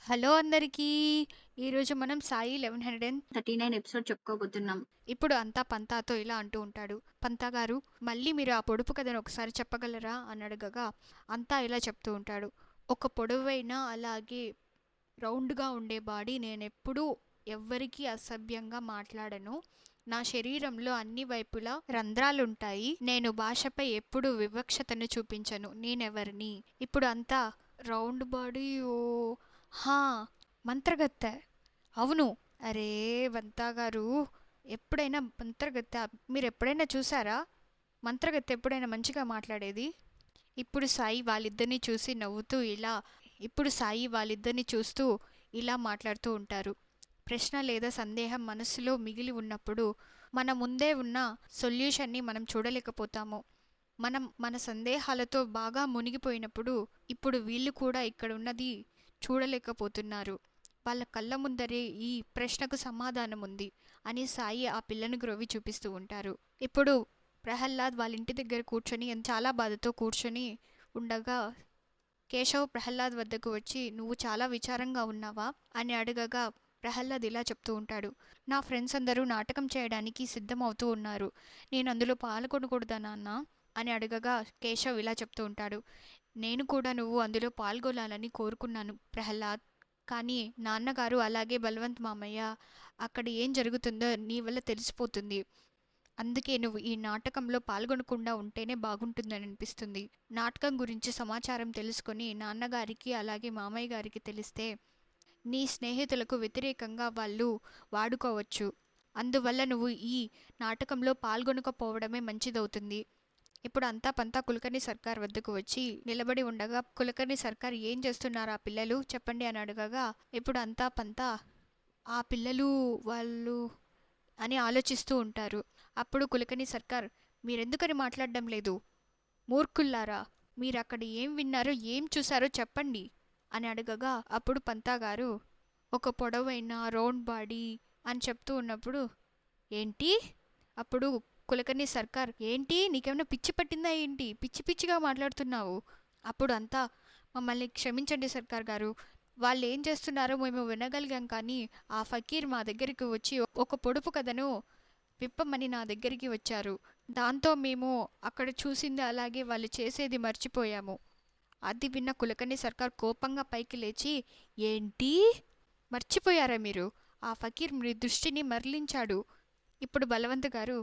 Hello అందరికీ! ఈరోజు మనం సాయి 1139 ఎపిసోడ్ చెప్పుకోబోతున్నాం. ఇప్పుడు అంతా పంతాతో ఇలా అంటూ ఉంటాడు. పంతా గారు, మళ్ళీ మీరు ఆ పొడుపు కథను ఒకసారి చెప్పగలరా అని అడగగా అంతా ఇలా చెప్తూ ఉంటాడు. ఒక పొడవైన అలాగే రౌండ్గా ఉండే బాడీ నేనెప్పుడూ ఎవ్వరికీ అసభ్యంగా మాట్లాడను. నా శరీరంలో అన్ని వైపులా రంధ్రాలుంటాయి. నేను భాషపై ఎప్పుడూ వివక్షతను చూపించను. నేనెవరిని? ఇప్పుడు అంతా రౌండ్ బాడీ ఓ హా! మంత్రగత్తె. అవును. అరే వంతా గారు, ఎప్పుడైనా మంత్రగత్తె మీరెప్పుడైనా చూసారా? మంత్రగత్తె ఎప్పుడైనా మంచిగా మాట్లాడేది? ఇప్పుడు సాయి వాళ్ళిద్దరిని చూసి నవ్వుతూ ఇలా ఇప్పుడు సాయి వాళ్ళిద్దరిని చూస్తూ ఇలా మాట్లాడుతూ ఉంటారు. ప్రశ్న లేదా సందేహం మనసులో మిగిలి ఉన్నప్పుడు మన ముందే ఉన్న సొల్యూషన్ని మనం చూడలేకపోతాము. మనం మన సందేహాలతో బాగా మునిగిపోయినప్పుడు ఇప్పుడు వీళ్ళు కూడా ఇక్కడ ఉన్నది చూడలేకపోతున్నారు. వాళ్ళ కళ్ళ ముందరే ఈ ప్రశ్నకు సమాధానం ఉంది అని సాయి ఆ పిల్లను గ్రోవి చూపిస్తూ ఉంటారు. ఇప్పుడు ప్రహ్లాద్ వాళ్ళ ఇంటి దగ్గర కూర్చొని చాలా బాధతో కూర్చొని ఉండగా కేశవ్ ప్రహ్లాద్ వద్దకు వచ్చి నువ్వు చాలా విచారంగా ఉన్నావా అని అడగగా ప్రహ్లాద్ ఇలా చెప్తూ ఉంటాడు. నా ఫ్రెండ్స్ అందరూ నాటకం చేయడానికి సిద్ధమవుతూ ఉన్నారు. నేను అందులో పాల్గొనకూడదా నాన్న అని అడగగా కేశవ్ ఇలా చెప్తూ ఉంటాడు. నేను కూడా నువ్వు అందులో పాల్గొనాలని కోరుకున్నాను ప్రహ్లాద్. కానీ నాన్నగారు అలాగే బలవంత్ మామయ్య అక్కడ ఏం జరుగుతుందో నీ వల్ల తెలిసిపోతుంది. అందుకే నువ్వు ఈ నాటకంలో పాల్గొనకుండా ఉంటేనే బాగుంటుందని అనిపిస్తుంది. నాటకం గురించి సమాచారం తెలుసుకొని నాన్నగారికి అలాగే మామయ్య గారికి తెలిస్తే నీ స్నేహితులకు వ్యతిరేకంగా వాళ్ళు వాడుకోవచ్చు. అందువల్ల నువ్వు ఈ నాటకంలో పాల్గొనకపోవడమే మంచిదవుతుంది. ఇప్పుడు అంతా పంతా కులకర్ణి సర్కార్ వద్దకు వచ్చి నిలబడి ఉండగా కులకర్ణి సర్కార్ ఏం చేస్తున్నారు ఆ పిల్లలు చెప్పండి అని అడగగా ఇప్పుడు అంతా పంతా ఆ పిల్లలు వాళ్ళు అని ఆలోచిస్తూ ఉంటారు. అప్పుడు కులకర్ణి సర్కార్ మీరెందుకని మాట్లాడడం లేదు? మూర్ఖుల్లారా, మీరక్కడ ఏం విన్నారో ఏం చూశారో చెప్పండి అని అడగగా అప్పుడు పంతా గారు ఒక పొడవైన రౌండ్ బాడీ అని చెప్తూ ఉన్నప్పుడు ఏంటి? అప్పుడు కులకర్ణి సర్కార్ ఏంటి నీకేమైనా పిచ్చి పట్టిందా ఏంటి? పిచ్చి పిచ్చిగా మాట్లాడుతున్నావు. అప్పుడు అంతా మమ్మల్ని క్షమించండి సర్కార్ గారు. వాళ్ళు ఏం చేస్తున్నారో మేము వినగలిగాం కానీ ఆ ఫకీర్ మా దగ్గరికి వచ్చి ఒక పొడుపు కథను విప్పమని నా దగ్గరికి వచ్చారు. దాంతో మేము అక్కడ చూసింది అలాగే వాళ్ళు చేసేది మర్చిపోయాము. అది విన్న కులకర్ణి సర్కార్ కోపంగా పైకి లేచి ఏంటి? మర్చిపోయారా మీరు? ఆ ఫకీర్ మీ దృష్టిని మరలించాడు. ఇప్పుడు బలవంత్ గారు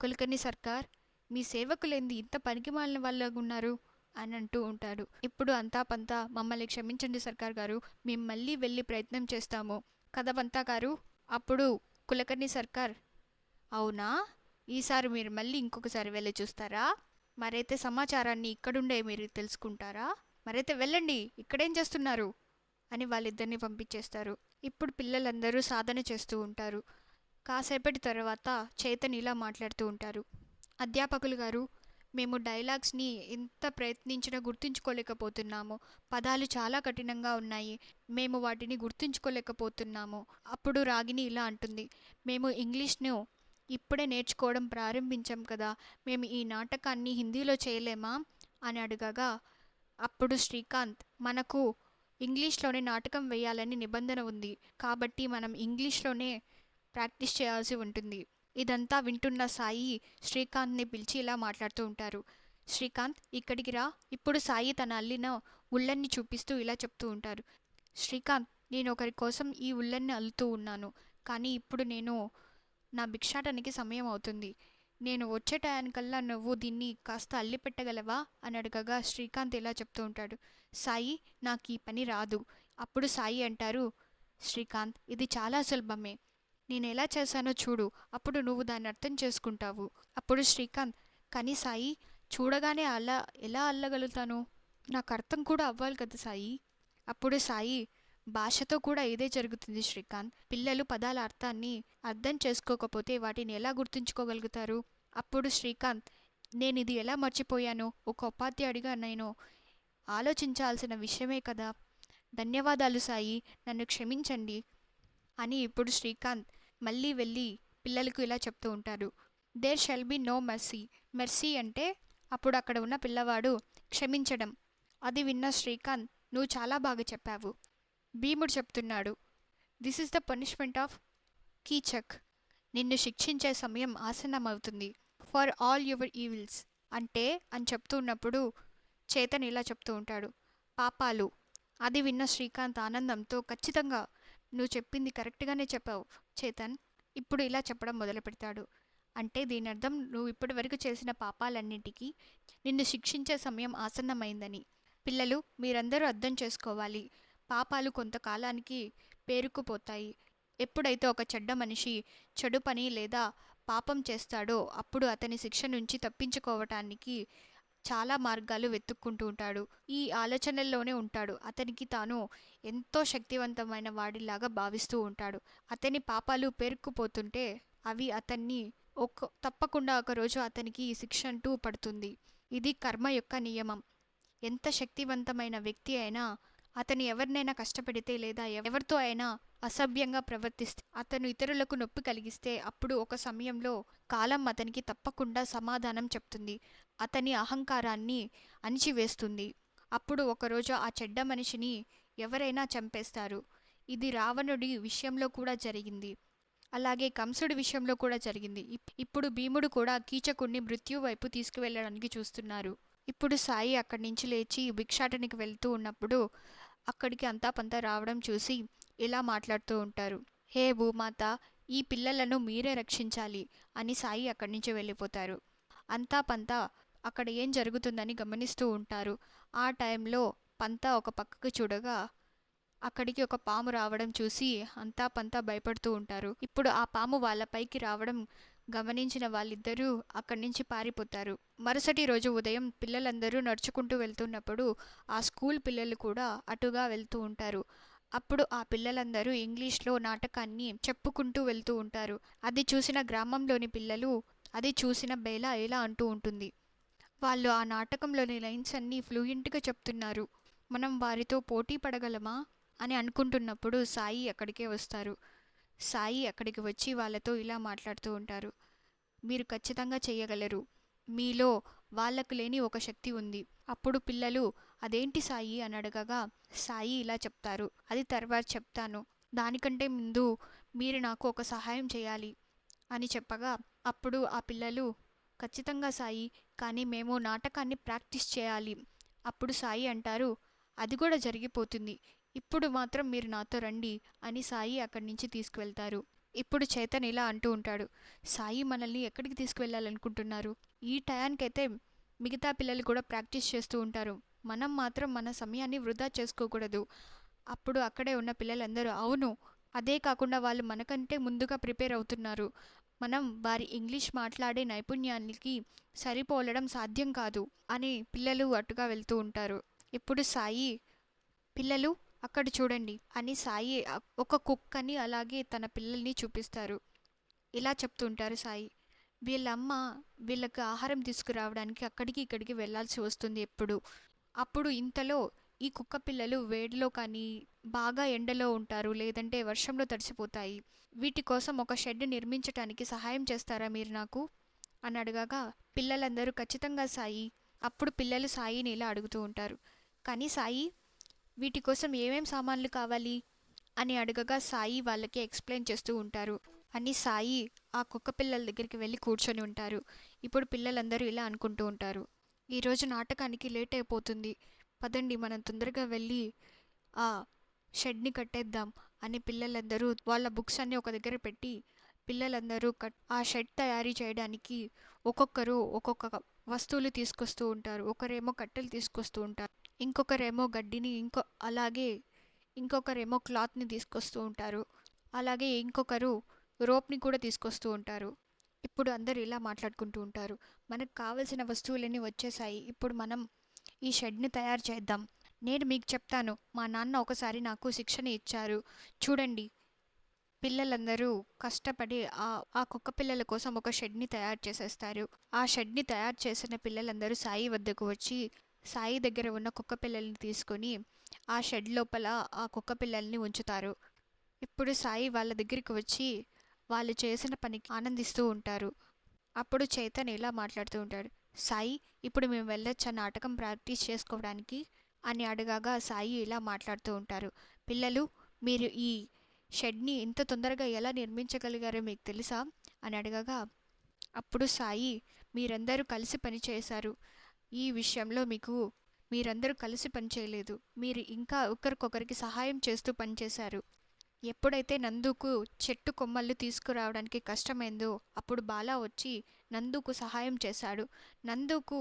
కులకర్ణి సర్కార్ మీ సేవకులేంది ఇంత పనికిమాలిన వాళ్ళగున్నారు అని అంటూ ఉంటాడు. ఇప్పుడు అంతా పంతా మమ్మల్ని క్షమించండి సర్కార్ గారు, మేము మళ్ళీ వెళ్ళి ప్రయత్నం చేస్తాము కదా పంతా గారు. అప్పుడు కులకర్ణి సర్కార్ అవునా, ఈసారి మీరు మళ్ళీ ఇంకొకసారి వెళ్ళి చూస్తారా? మరైతే సమాచారాన్ని ఇక్కడుండే మీరు తెలుసుకుంటారా? మరైతే వెళ్ళండి, ఇక్కడేం చేస్తున్నారు అని వాళ్ళిద్దరిని పంపించేస్తారు. ఇప్పుడు పిల్లలందరూ సాధన చేస్తూ ఉంటారు. కాసేపటి తర్వాత చైతన్ ఇలా మాట్లాడుతూ ఉంటారు. అధ్యాపకులు గారు, మేము డైలాగ్స్ని ఎంత ప్రయత్నించినా గుర్తుంచుకోలేకపోతున్నాము. పదాలు చాలా కఠినంగా ఉన్నాయి. మేము వాటిని గుర్తుంచుకోలేకపోతున్నాము. అప్పుడు రాగిని ఇలా అంటుంది. మేము ఇంగ్లీష్ను ఇప్పుడే నేర్చుకోవడం ప్రారంభించాం కదా, మేము ఈ నాటకాన్ని హిందీలో చేయలేమా అని అడగగా అప్పుడు శ్రీకాంత్ మనకు ఇంగ్లీష్లోనే నాటకం వేయాలని నిబంధన ఉంది కాబట్టి మనం ఇంగ్లీష్లోనే ప్రాక్టీస్ చేయాల్సి ఉంటుంది. ఇదంతా వింటున్న సాయి శ్రీకాంత్ని పిలిచి ఇలా మాట్లాడుతూ ఉంటారు. శ్రీకాంత్ ఇక్కడికి రా. ఇప్పుడు సాయి తన అల్లిన ఉళ్ళన్ని చూపిస్తూ ఇలా చెప్తూ ఉంటారు. శ్రీకాంత్, నేను ఒకరి కోసం ఈ ఉళ్ళన్ని అల్లుతూ ఉన్నాను. కానీ ఇప్పుడు నేను నా భిక్షాటనకి సమయం అవుతుంది. నేను వచ్చే టయానికల్లా నువ్వు దీన్ని కాస్త అల్లి పెట్టగలవా అని అడగగా శ్రీకాంత్ ఇలా చెప్తూ ఉంటాడు. సాయి, నాకు ఈ పని రాదు. అప్పుడు సాయి అంటారు, శ్రీకాంత్ ఇది చాలా సులభమే. నేను ఎలా చేశానో చూడు, అప్పుడు నువ్వు దాన్ని అర్థం చేసుకుంటావు. అప్పుడు శ్రీకాంత్ కానీ సాయి, చూడగానే అలా ఎలా అల్లగలుగుతాను? నాకు అర్థం కూడా అవ్వాలి కదా సాయి. అప్పుడు సాయి భాషతో కూడా ఇదే జరుగుతుంది శ్రీకాంత్. పిల్లలు పదాల అర్థాన్ని అర్థం చేసుకోకపోతే వాటిని ఎలా గుర్తుంచుకోగలుగుతారు? అప్పుడు శ్రీకాంత్ నేను ఇది ఎలా మర్చిపోయాను? ఒక ఉపాధ్యాయుడిగా నేను ఆలోచించాల్సిన విషయమే కదా. ధన్యవాదాలు సాయి, నన్ను క్షమించండి అని ఇప్పుడు శ్రీకాంత్ మళ్ళీ వెళ్ళి పిల్లలకు ఇలా చెప్తూ ఉంటారు. There shall be no mercy. Mercy అంటే అప్పుడు అక్కడ ఉన్న పిల్లవాడు క్షమించడం. అది విన్న శ్రీకాంత్ నువ్వు చాలా బాగా చెప్పావు. భీముడు చెప్తున్నాడు, this is the punishment of Keechak. నిన్ను శిక్షించే సమయం ఆసన్నమవుతుంది. ఫర్ ఆల్ యువర్ ఈవిల్స్ అంటే అని చెప్తూ ఉన్నప్పుడు చేతన్ ఇలా చెప్తూ ఉంటాడు, పాపాలు. అది విన్న శ్రీకాంత్ ఆనందంతో, ఖచ్చితంగా నువ్వు చెప్పింది కరెక్ట్గానే చెప్పావు చేతన్. ఇప్పుడు ఇలా చెప్పడం మొదలు పెడతాడు, అంటే దీని అర్థం నువ్వు ఇప్పటి వరకు చేసిన పాపాలన్నింటికీ నిన్ను శిక్షించే సమయం ఆసన్నమైందని. పిల్లలు, మీరందరూ అర్థం చేసుకోవాలి, పాపాలు కొంతకాలానికి పేరుకుపోతాయి. ఎప్పుడైతే ఒక చెడ్డ మనిషి చెడు పని లేదా పాపం చేస్తాడో అప్పుడు అతని శిక్ష నుంచి తప్పించుకోవటానికి చాలా మార్గాలు వెతుక్కుంటూ ఉంటాడు. ఈ ఆలోచనల్లోనే ఉంటాడు. అతనికి తాను ఎంతో శక్తివంతమైన వాడిలాగా భావిస్తూ ఉంటాడు. అతని పాపాలు పేరుకుపోతుంటే అవి అతన్ని తప్పకుండా ఒకరోజు అతనికి ఈ శిక్ష అంటూ పడుతుంది. ఇది కర్మ యొక్క నియమం. ఎంత శక్తివంతమైన వ్యక్తి అయినా అతను ఎవరినైనా కష్టపెడితే లేదా ఎవరితో అయినా అసభ్యంగా ప్రవర్తిస్తే, అతను ఇతరులకు నొప్పి కలిగిస్తే అప్పుడు ఒక సమయంలో కాలం అతనికి తప్పకుండా సమాధానం చెప్తుంది. అతని అహంకారాన్ని అణిచివేస్తుంది. అప్పుడు ఒకరోజు ఆ చెడ్డ మనిషిని ఎవరైనా చంపేస్తారు. ఇది రావణుడి విషయంలో కూడా జరిగింది. అలాగే కంసుడి విషయంలో కూడా జరిగింది. ఇప్పుడు భీముడు కూడా కీచకుణ్ణి మృత్యు వైపు తీసుకువెళ్ళడానికి చూస్తున్నారు. ఇప్పుడు సాయి అక్కడి నుంచి లేచి భిక్షాటనికి వెళ్తూ ఉన్నప్పుడు అక్కడికి అంతా పంతా రావడం చూసి ఇలా మాట్లాడుతూ ఉంటారు, హే భూమాత, ఈ పిల్లలను మీరే రక్షించాలి అని సాయి అక్కడి నుంచి వెళ్ళిపోతారు. అంతా పంతా అక్కడ ఏం జరుగుతుందని గమనిస్తూ ఉంటారు. ఆ టైంలో పంతా ఒక పక్కకు చూడగా అక్కడికి ఒక పాము రావడం చూసి అంతా పంతా భయపడుతూ ఉంటారు. ఇప్పుడు ఆ పాము వాళ్ళ పైకి రావడం గమనించిన వాళ్ళిద్దరూ అక్కడి నుంచి పారిపోతారు. మరుసటి రోజు ఉదయం పిల్లలందరూ నడుచుకుంటూ వెళ్తున్నప్పుడు ఆ స్కూల్ పిల్లలు కూడా అటుగా వెళ్తూ ఉంటారు. అప్పుడు ఆ పిల్లలందరూ ఇంగ్లీష్లో నాటకాన్ని చెప్పుకుంటూ వెళ్తూ ఉంటారు. అది చూసిన గ్రామంలోని పిల్లలు, అది చూసిన బేలా ఎలా అంటూ ఉంటుంది, వాళ్ళు ఆ నాటకంలోని లైన్స్ అన్నీ ఫ్లూయెంట్గా చెప్తున్నారు, మనం వారితో పోటీ పడగలమా అని అనుకుంటున్నప్పుడు సాయి అక్కడికే వస్తారు. సాయి అక్కడికి వచ్చి వాళ్ళతో ఇలా మాట్లాడుతూ ఉంటారు, మీరు ఖచ్చితంగా చెయ్యగలరు, మీలో వాళ్ళకు లేని ఒక శక్తి ఉంది. అప్పుడు పిల్లలు అదేంటి సాయి అని అడగగా సాయి ఇలా చెప్తారు, అది తర్వాత చెప్తాను, దానికంటే ముందు మీరు నాకు ఒక సహాయం చేయాలి అని చెప్పగా అప్పుడు ఆ పిల్లలు, ఖచ్చితంగా సాయి, కానీ మేము నాటకాన్ని ప్రాక్టీస్ చేయాలి. అప్పుడు సాయి అంటారు, అది కూడా జరిగిపోతుంది, ఇప్పుడు మాత్రం మీరు నాతో రండి అని సాయి అక్కడి నుంచి తీసుకువెళ్తారు. ఇప్పుడు చేతన్ ఇలా అంటూ ఉంటాడు, సాయి మనల్ని ఎక్కడికి తీసుకువెళ్ళాలనుకుంటున్నారు? ఈ టయానికైతే మిగతా పిల్లలు కూడా ప్రాక్టీస్ చేస్తూ ఉంటారు, మనం మాత్రం మన సమయాన్ని వృధా చేసుకోకూడదు. అప్పుడు అక్కడే ఉన్న పిల్లలందరూ, అవును, అదే కాకుండా వాళ్ళు మనకంటే ముందుగా ప్రిపేర్ అవుతున్నారు, మనం వారి ఇంగ్లీష్ మాట్లాడే నైపుణ్యానికి సరిపోలడం సాధ్యం కాదు అని పిల్లలు అటుగా వెళ్తూ ఉంటారు. ఇప్పుడు సాయి, పిల్లలు అక్కడ చూడండి అని సాయి ఒక కుక్కని అలాగే తన పిల్లల్ని చూపిస్తారు. ఇలా చెప్తుంటారు సాయి, వీళ్ళమ్మ వీళ్ళకి ఆహారం తీసుకురావడానికి అక్కడికి ఇక్కడికి వెళ్ళాల్సి వస్తుంది ఎప్పుడు. అప్పుడు ఇంతలో ఈ కుక్క పిల్లలు వేడిలో కానీ బాగా ఎండలో ఉంటారు, లేదంటే వర్షంలో తడిసిపోతాయి. వీటి కోసం ఒక షెడ్ నిర్మించటానికి సహాయం చేస్తారా మీరు నాకు అని అడగగా పిల్లలందరూ ఖచ్చితంగా సాయి. అప్పుడు పిల్లలు సాయిని ఇలా అడుగుతూ ఉంటారు, కానీ సాయి, వీటి కోసం ఏమేం సామాన్లు కావాలి అని అడగగా సాయి వాళ్ళకి ఎక్స్ప్లెయిన్ చేస్తూ ఉంటారు. అని సాయి ఆ కుక్క పిల్లల దగ్గరికి వెళ్ళి కూర్చొని ఉంటారు. ఇప్పుడు పిల్లలందరూ ఇలా అనుకుంటూ ఉంటారు, ఈరోజు నాటకానికి లేట్ అయిపోతుంది, పదండి మనం తొందరగా వెళ్ళి ఆ షెడ్ని కట్టేద్దాం అని పిల్లలందరూ వాళ్ళ బుక్స్ అన్నీ ఒక దగ్గర పెట్టి పిల్లలందరూ ఆ షెడ్ తయారీ చేయడానికి ఒక్కొక్కరు ఒక్కొక్క వస్తువులు తీసుకొస్తూ ఉంటారు. ఒకరేమో కట్టెలు తీసుకొస్తూ ఉంటారు, ఇంకొకరేమో గడ్డిని, అలాగే ఇంకొకరేమో క్లాత్ని తీసుకొస్తూ ఉంటారు, అలాగే ఇంకొకరు రోప్ని కూడా తీసుకొస్తూ ఉంటారు. ఇప్పుడు అందరూ ఇలా మాట్లాడుకుంటూ ఉంటారు, మనకు కావలసిన వస్తువులన్నీ వచ్చేసాయి, ఇప్పుడు మనం ఈ షెడ్ని తయారు చేద్దాం. నేను మీకు చెప్తాను, మా నాన్న ఒకసారి నాకు శిక్షణ ఇచ్చారు, చూడండి. పిల్లలందరూ కష్టపడి ఆ కుక్క పిల్లల కోసం ఒక షెడ్ని తయారు చేసేస్తారు. ఆ షెడ్ని తయారు చేసిన పిల్లలందరూ సాయి వద్దకు వచ్చి సాయి దగ్గర ఉన్న కుక్క పిల్లల్ని తీసుకొని ఆ షెడ్ లోపల ఆ కుక్క పిల్లల్ని ఉంచుతారు. ఇప్పుడు సాయి వాళ్ళ దగ్గరికి వచ్చి వాళ్ళు చేసిన పనికి ఆనందిస్తూ ఉంటారు. అప్పుడు చైతన్ ఇలా మాట్లాడుతూ ఉంటాడు, సాయి, ఇప్పుడు మేము వెళ్ళొచ్చా నాటకం ప్రాక్టీస్ చేసుకోవడానికి అని అడగగా సాయి ఇలా మాట్లాడుతూ ఉంటారు, పిల్లలు, మీరు ఈ షెడ్ని ఇంత తొందరగా ఎలా నిర్మించగలిగారో మీకు తెలుసా అని అడగగా, అప్పుడు సాయి, మీరందరూ కలిసి పనిచేశారు, ఈ విషయంలో మీరందరూ కలిసి పనిచేయలేదు, మీరు ఇంకా ఒకరికొకరికి సహాయం చేస్తూ పనిచేశారు. ఎప్పుడైతే నందుకు చెట్టు కొమ్మలు తీసుకురావడానికి కష్టమైందో అప్పుడు బాలా వచ్చి నందుకు సహాయం చేశాడు. నందుకు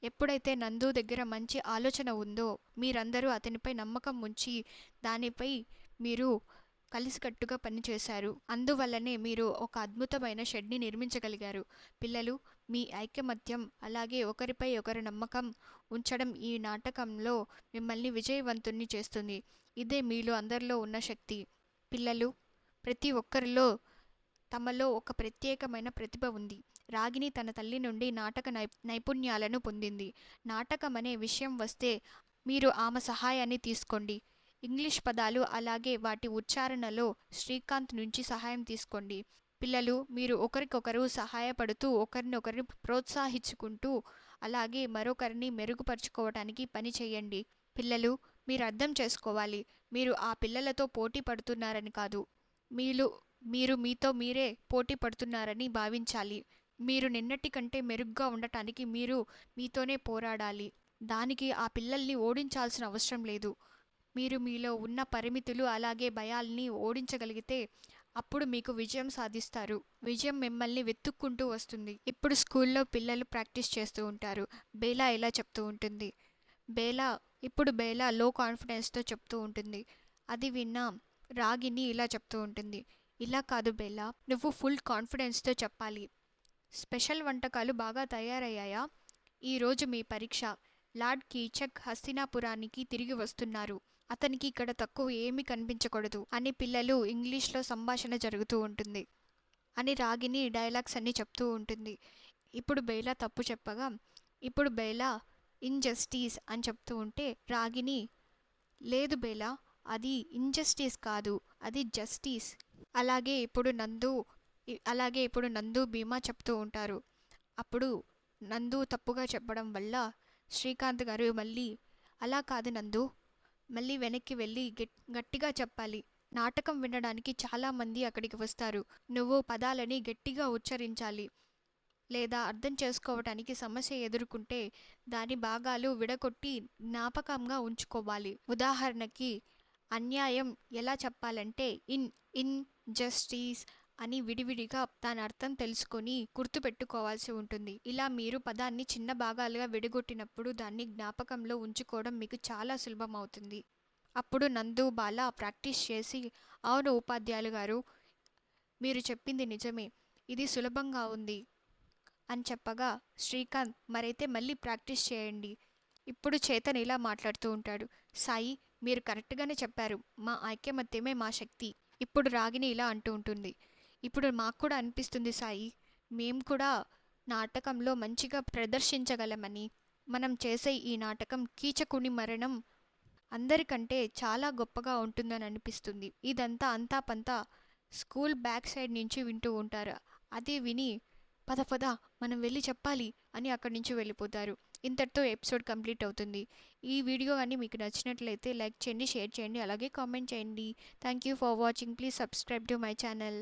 ఎప్పుడైతే నందు దగ్గర మంచి ఆలోచన ఉందో మీరందరూ అతనిపై నమ్మకం ఉంచి దానిపై మీరు కలిసికట్టుగా పనిచేశారు. అందువల్లనే మీరు ఒక అద్భుతమైన షెడ్ని నిర్మించగలిగారు. పిల్లలు, మీ ఐకమత్యం అలాగే ఒకరిపై ఒకరు నమ్మకం ఉంచడం ఈ నాటకంలో మిమ్మల్ని విజయవంతుణ్ణి చేస్తుంది. ఇదే మీలో అందరిలో ఉన్న శక్తి. పిల్లలు, ప్రతి ఒక్కరిలో తమలో ఒక ప్రత్యేకమైన ప్రతిభ ఉంది. రాగిని తన తల్లి నుండి నాటక నైపుణ్యాలను పొందింది. నాటకం అనే విషయం వస్తే మీరు ఆమె సహాయాన్ని తీసుకోండి. ఇంగ్లీష్ పదాలు అలాగే వాటి ఉచ్చారణలో శ్రీకాంత్ నుంచి సహాయం తీసుకోండి. పిల్లలు, మీరు ఒకరికొకరు సహాయపడుతూ ఒకరినొకరిని ప్రోత్సహించుకుంటూ అలాగే మరొకరిని మెరుగుపరుచుకోవటానికి పని చేయండి. పిల్లలు, మీరు అర్థం చేసుకోవాలి, మీరు ఆ పిల్లలతో పోటీ పడుతున్నారని కాదు, మీరు మీతో మీరే పోటీ పడుతున్నారని భావించాలి. మీరు నిన్నటి కంటే మెరుగ్గా ఉండటానికి మీరు మీతోనే పోరాడాలి. దానికి ఆ పిల్లల్ని ఓడించాల్సిన అవసరం లేదు. మీరు మీలో ఉన్న పరిమితులు అలాగే భయాల్ని ఓడించగలిగితే అప్పుడు మీకు విజయం సాధిస్తారు. విజయం మిమ్మల్ని వెతుక్కుంటూ వస్తుంది. ఇప్పుడు స్కూల్లో పిల్లలు ప్రాక్టీస్ చేస్తూ ఉంటారు. బేలా ఇలా చెప్తూ ఉంటుంది. బేలా లో కాన్ఫిడెన్స్తో చెప్తూ ఉంటుంది. అది విన్న రాగిని ఇలా చెప్తూ ఉంటుంది. ఇలా కాదు బేలా, నువ్వు ఫుల్ కాన్ఫిడెన్స్తో చెప్పాలి. స్పెషల్ వంటకాలు బాగా తయారయ్యాయా? ఈరోజు మీ పరీక్ష. లార్డ్ కీచక్ హస్తినాపురానికి తిరిగి వస్తున్నారు. అతనికి ఇక్కడ తక్కువ ఏమీ కనిపించకూడదు అని పిల్లలు ఇంగ్లీష్లో సంభాషణ జరుగుతూ ఉంటుంది అని రాగిని డైలాగ్స్ అన్నీ చెప్తూ ఉంటుంది. ఇప్పుడు బేలా తప్పు చెప్పగా ఇప్పుడు బేలా ఇన్జస్టిస్ అని చెప్తూ ఉంటే రాగిని, లేదు బేలా, అది ఇన్జస్టిస్ కాదు, అది జస్టిస్. అలాగే ఇప్పుడు నందు భీమా చెప్తూ ఉంటారు. అప్పుడు నందు తప్పుగా చెప్పడం వల్ల శ్రీకాంత్ గారు మళ్ళీ, అలా కాదు నందు, మళ్ళీ వెనక్కి వెళ్ళి గట్టిగా చెప్పాలి. నాటకం వినడానికి చాలామంది అక్కడికి వస్తారు. నువ్వు పదాలని గట్టిగా ఉచ్చరించాలి. లేదా అర్థం చేసుకోవటానికి సమస్య ఎదుర్కొంటే దాని భాగాలు విడగొట్టి జ్ఞాపకంగా ఉంచుకోవాలి. ఉదాహరణకి అన్యాయం ఎలా చెప్పాలంటే ఇన్ జస్టిస్ అని విడివిడిగా దాని అర్థం తెలుసుకొని గుర్తుపెట్టుకోవాల్సి ఉంటుంది. ఇలా మీరు పదాన్ని చిన్న భాగాలుగా విడగొట్టినప్పుడు దాన్ని జ్ఞాపకంలో ఉంచుకోవడం మీకు చాలా సులభం అవుతుంది. అప్పుడు నందు బాల ప్రాక్టీస్ చేసి, అవును ఉపాధ్యాయులు గారు, మీరు చెప్పింది నిజమే, ఇది సులభంగా ఉంది అని చెప్పగా శ్రీకాంత్, మరైతే మళ్ళీ ప్రాక్టీస్ చేయండి. ఇప్పుడు చేతన్ ఇలా మాట్లాడుతూ ఉంటాడు. సాయి, మీరు కరెక్ట్గానే చెప్పారు, మా ఐకమత్యమే మా శక్తి. ఇప్పుడు రాగిని ఇలా అంటూ ఉంటుంది. ఇప్పుడు మాకు కూడా అనిపిస్తుంది సాయి, మేము కూడా నాటకంలో మంచిగా ప్రదర్శించగలమని. మనం చేసే ఈ నాటకం కీచకుని మరణం అందరికంటే చాలా గొప్పగా ఉంటుందని అనిపిస్తుంది. ఇదంతా అంతా పంతా స్కూల్ బ్యాక్ సైడ్ నుంచి వింటూ ఉంటారు. అది విని పద పద మనం వెళ్ళి చెప్పాలి అని అక్కడి నుంచి వెళ్ళిపోతారు. ఇంతటితో ఎపిసోడ్ కంప్లీట్ అవుతుంది. ఈ వీడియో కానీ మీకు నచ్చినట్లయితే లైక్ చేయండి, షేర్ చేయండి, అలాగే కామెంట్ చేయండి. Thank you for watching. Please subscribe to my channel.